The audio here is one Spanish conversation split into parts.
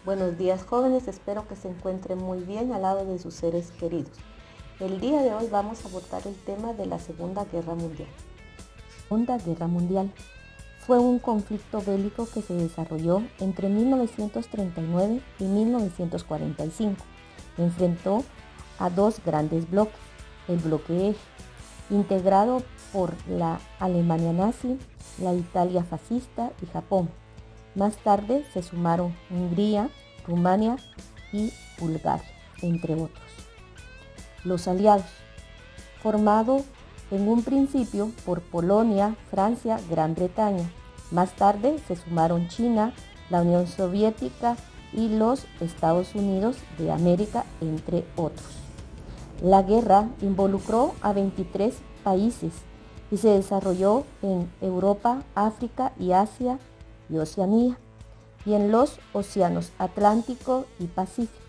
Buenos días jóvenes, espero que se encuentren muy bien al lado de sus seres queridos. El día de hoy vamos a abordar el tema de la Segunda Guerra Mundial. Segunda Guerra Mundial fue un conflicto bélico que se desarrolló entre 1939 y 1945. Enfrentó a dos grandes bloques, el bloque eje, integrado por la Alemania nazi, la Italia fascista y Japón. Más tarde se sumaron Hungría, Rumania y Bulgaria, entre otros. Los aliados, formado en un principio por Polonia, Francia, Gran Bretaña. Más tarde se sumaron China, la Unión Soviética y los Estados Unidos de América, entre otros. La guerra involucró a 23 países y se desarrolló en Europa, África y Asia y Oceanía, y en los océanos Atlántico y Pacífico.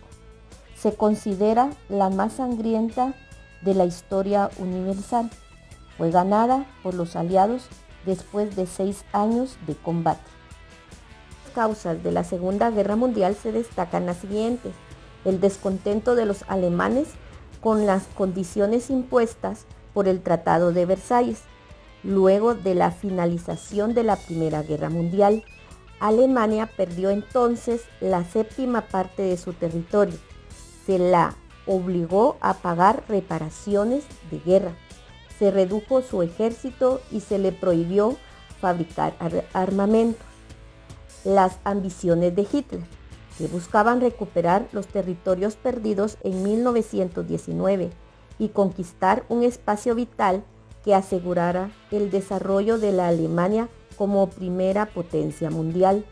Se considera la más sangrienta de la historia universal. Fue ganada por los aliados después de 6 años de combate. Las causas de la Segunda Guerra Mundial se destacan las siguientes: el descontento de los alemanes con las condiciones impuestas por el Tratado de Versalles. Luego de la finalización de la Primera Guerra Mundial, Alemania perdió entonces la séptima parte de su territorio. Se la obligó a pagar reparaciones de guerra. Se redujo su ejército y se le prohibió fabricar armamentos. Las ambiciones de Hitler, que buscaban recuperar los territorios perdidos en 1919 y conquistar un espacio vital que asegurara el desarrollo de la Alemania como primera potencia mundial.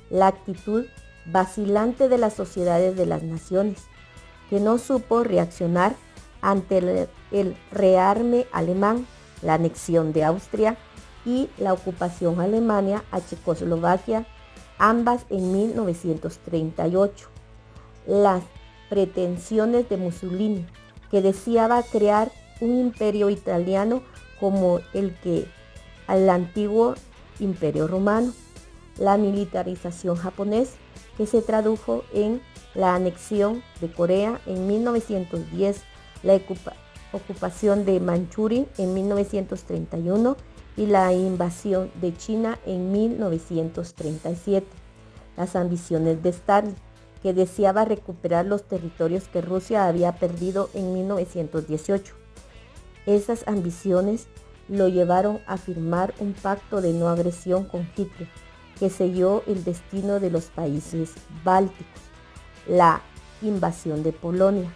La actitud vacilante de las sociedades de las naciones, que no supo reaccionar ante el rearme alemán, la anexión de Austria y la ocupación alemana a Checoslovaquia, ambas en 1938. Las pretensiones de Mussolini, que deseaba crear un imperio italiano como el antiguo Imperio Romano. La militarización japonesa, que se tradujo en la anexión de Corea en 1910, la ocupación de Manchuria en 1931 y la invasión de China en 1937. Las ambiciones de Stalin, que deseaba recuperar los territorios que Rusia había perdido en 1918. Esas ambiciones lo llevaron a firmar un pacto de no agresión con Hitler, que selló el destino de los países bálticos. La invasión de Polonia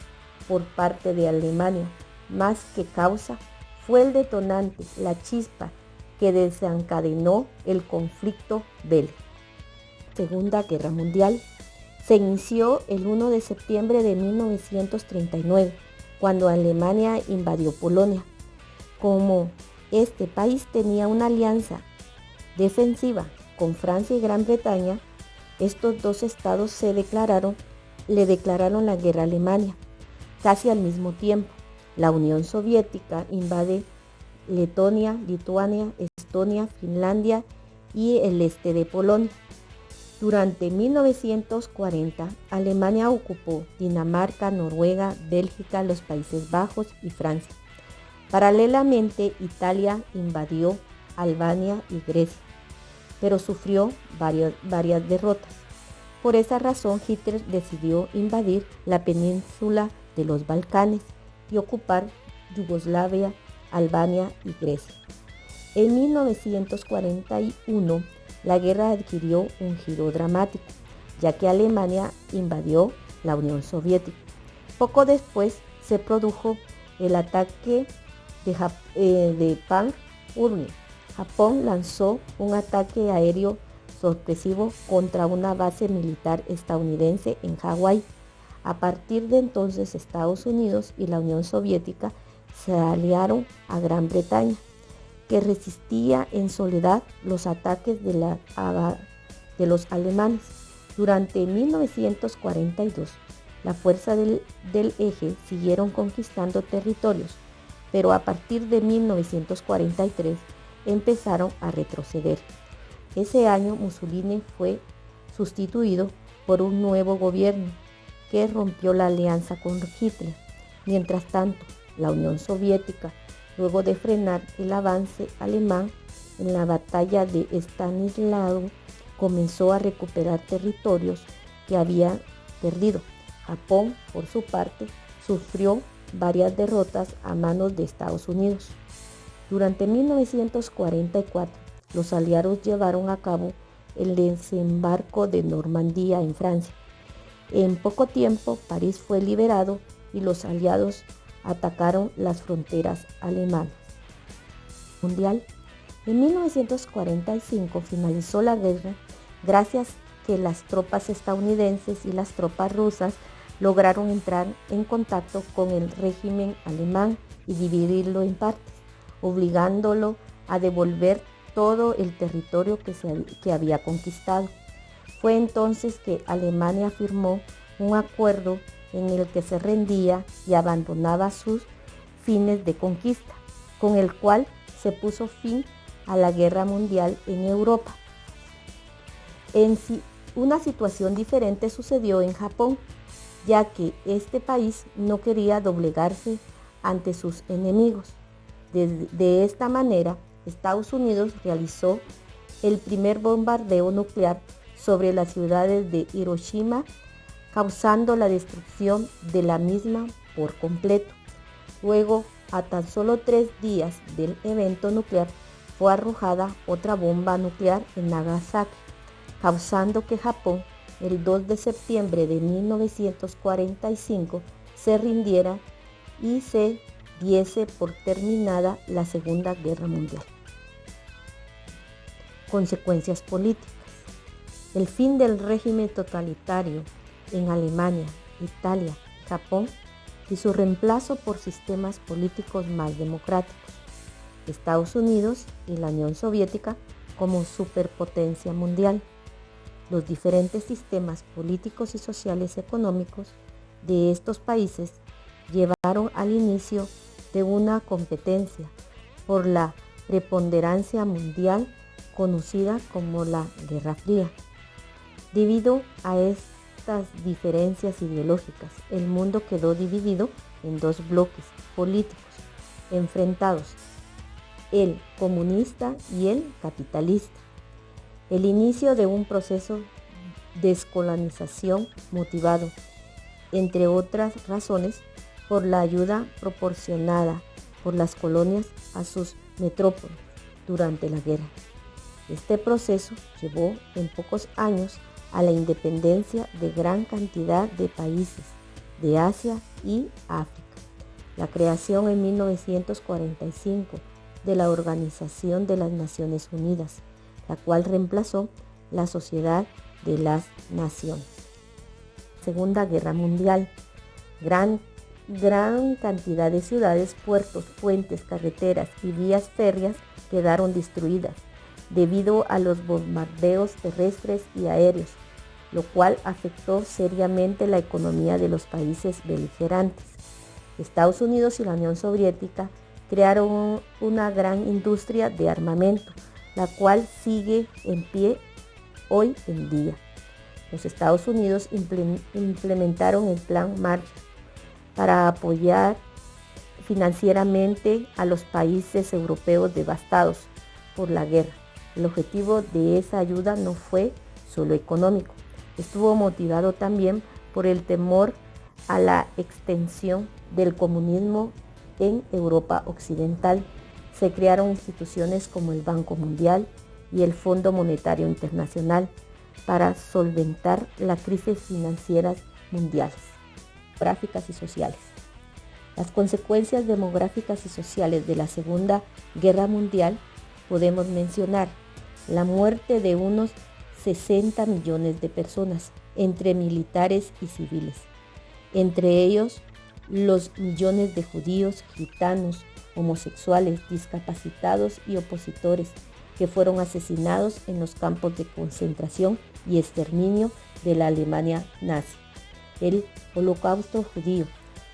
por parte de Alemania, más que causa, fue el detonante, la chispa que desencadenó el conflicto bélico. Segunda Guerra Mundial se inició el 1 de septiembre de 1939, cuando Alemania invadió Polonia. Como este país tenía una alianza defensiva con Francia y Gran Bretaña, estos dos estados le declararon la guerra a Alemania. Casi al mismo tiempo, la Unión Soviética invade Letonia, Lituania, Estonia, Finlandia y el este de Polonia. Durante 1940, Alemania ocupó Dinamarca, Noruega, Bélgica, los Países Bajos y Francia. Paralelamente, Italia invadió Albania y Grecia, pero sufrió varias derrotas. Por esa razón, Hitler decidió invadir la península de los Balcanes y ocupar Yugoslavia, Albania y Grecia. En 1941, la guerra adquirió un giro dramático, ya que Alemania invadió la Unión Soviética. Poco después se produjo el ataque de Pearl Harbor. Japón lanzó un ataque aéreo sorpresivo contra una base militar estadounidense en Hawái. A partir de entonces, Estados Unidos y la Unión Soviética se aliaron a Gran Bretaña, que resistía en soledad los ataques de los alemanes. Durante 1942, las fuerzas del eje siguieron conquistando territorios, pero a partir de 1943 empezaron a retroceder. Ese año Mussolini fue sustituido por un nuevo gobierno que rompió la alianza con Hitler. Mientras tanto, la Unión Soviética, luego de frenar el avance alemán en la batalla de Stalingrado, comenzó a recuperar territorios que había perdido. Japón, por su parte, sufrió varias derrotas a manos de Estados Unidos. Durante 1944, los aliados llevaron a cabo el desembarco de Normandía en Francia. En poco tiempo, París fue liberado y los aliados atacaron las fronteras alemanas. Mundial. En 1945 finalizó la guerra gracias que las tropas estadounidenses y las tropas rusas lograron entrar en contacto con el régimen alemán y dividirlo en partes, obligándolo a devolver todo el territorio que había conquistado. Fue entonces que Alemania firmó un acuerdo en el que se rendía y abandonaba sus fines de conquista, con el cual se puso fin a la guerra mundial en Europa. Una situación diferente sucedió en Japón, ya que este país no quería doblegarse ante sus enemigos. De esta manera, Estados Unidos realizó el primer bombardeo nuclear sobre las ciudades de Hiroshima, causando la destrucción de la misma por completo. Luego, a tan solo 3 días del evento nuclear, fue arrojada otra bomba nuclear en Nagasaki, causando que Japón, el 2 de septiembre de 1945, se rindiera y se diese por terminada la Segunda Guerra Mundial. Consecuencias políticas. El fin del régimen totalitario en Alemania, Italia, Japón y su reemplazo por sistemas políticos más democráticos. Estados Unidos y la Unión Soviética como superpotencia mundial. Los diferentes sistemas políticos y sociales económicos de estos países llevaron al inicio de una competencia por la preponderancia mundial conocida como la Guerra Fría. Debido a estas diferencias ideológicas, el mundo quedó dividido en 2 bloques políticos enfrentados, el comunista y el capitalista. El inicio de un proceso de descolonización motivado, entre otras razones, por la ayuda proporcionada por las colonias a sus metrópolis durante la guerra. Este proceso llevó en pocos años a la independencia de gran cantidad de países de Asia y África. La creación en 1945 de la Organización de las Naciones Unidas, la cual reemplazó la Sociedad de las Naciones. Segunda Guerra Mundial. Gran cantidad de ciudades, puertos, puentes, carreteras y vías férreas quedaron destruidas debido a los bombardeos terrestres y aéreos, lo cual afectó seriamente la economía de los países beligerantes. Estados Unidos y la Unión Soviética crearon una gran industria de armamento, la cual sigue en pie hoy en día. Los Estados Unidos implementaron el Plan Marshall para apoyar financieramente a los países europeos devastados por la guerra. El objetivo de esa ayuda no fue solo económico, estuvo motivado también por el temor a la extensión del comunismo en Europa Occidental. Se crearon instituciones como el Banco Mundial y el Fondo Monetario Internacional para solventar las crisis financieras mundiales, demográficas y sociales. Las consecuencias demográficas y sociales de la Segunda Guerra Mundial podemos mencionar la muerte de unos 60 millones de personas, entre militares y civiles, entre ellos los millones de judíos, gitanos, homosexuales, discapacitados y opositores que fueron asesinados en los campos de concentración y exterminio de la Alemania nazi. El Holocausto judío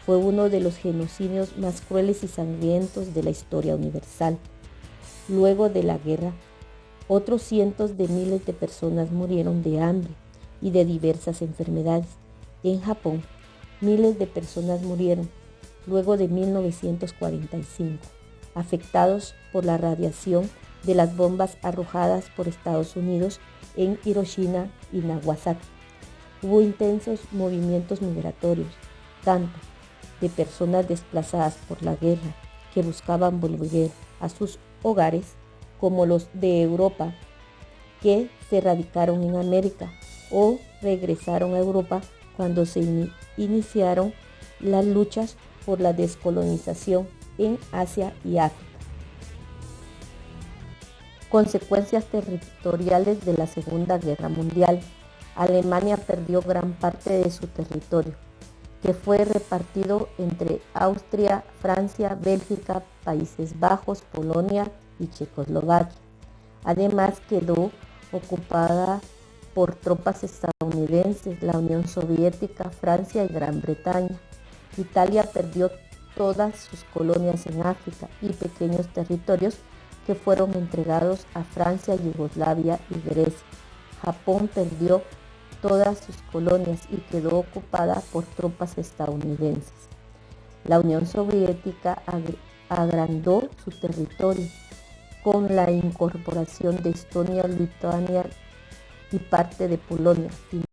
fue uno de los genocidios más crueles y sangrientos de la historia universal. Luego de la guerra, otros cientos de miles de personas murieron de hambre, y de diversas enfermedades. En Japón, miles de personas murieron luego de 1945, afectados por la radiación de las bombas arrojadas por Estados Unidos en Hiroshima y Nagasaki. Hubo intensos movimientos migratorios, tanto de personas desplazadas por la guerra que buscaban volver a sus hogares, como los de Europa que se radicaron en América o regresaron a Europa cuando se iniciaron las luchas por la descolonización en Asia y África. Consecuencias territoriales de la Segunda Guerra Mundial. Alemania perdió gran parte de su territorio, que fue repartido entre Austria, Francia, Bélgica, Países Bajos, Polonia y Checoslovaquia. Además quedó ocupada por tropas estadounidenses, la Unión Soviética, Francia y Gran Bretaña. Italia perdió todas sus colonias en África y pequeños territorios que fueron entregados a Francia, Yugoslavia y Grecia. Japón perdió todas sus colonias y quedó ocupada por tropas estadounidenses. La Unión Soviética agrandó su territorio con la incorporación de Estonia, Lituania y parte de Polonia.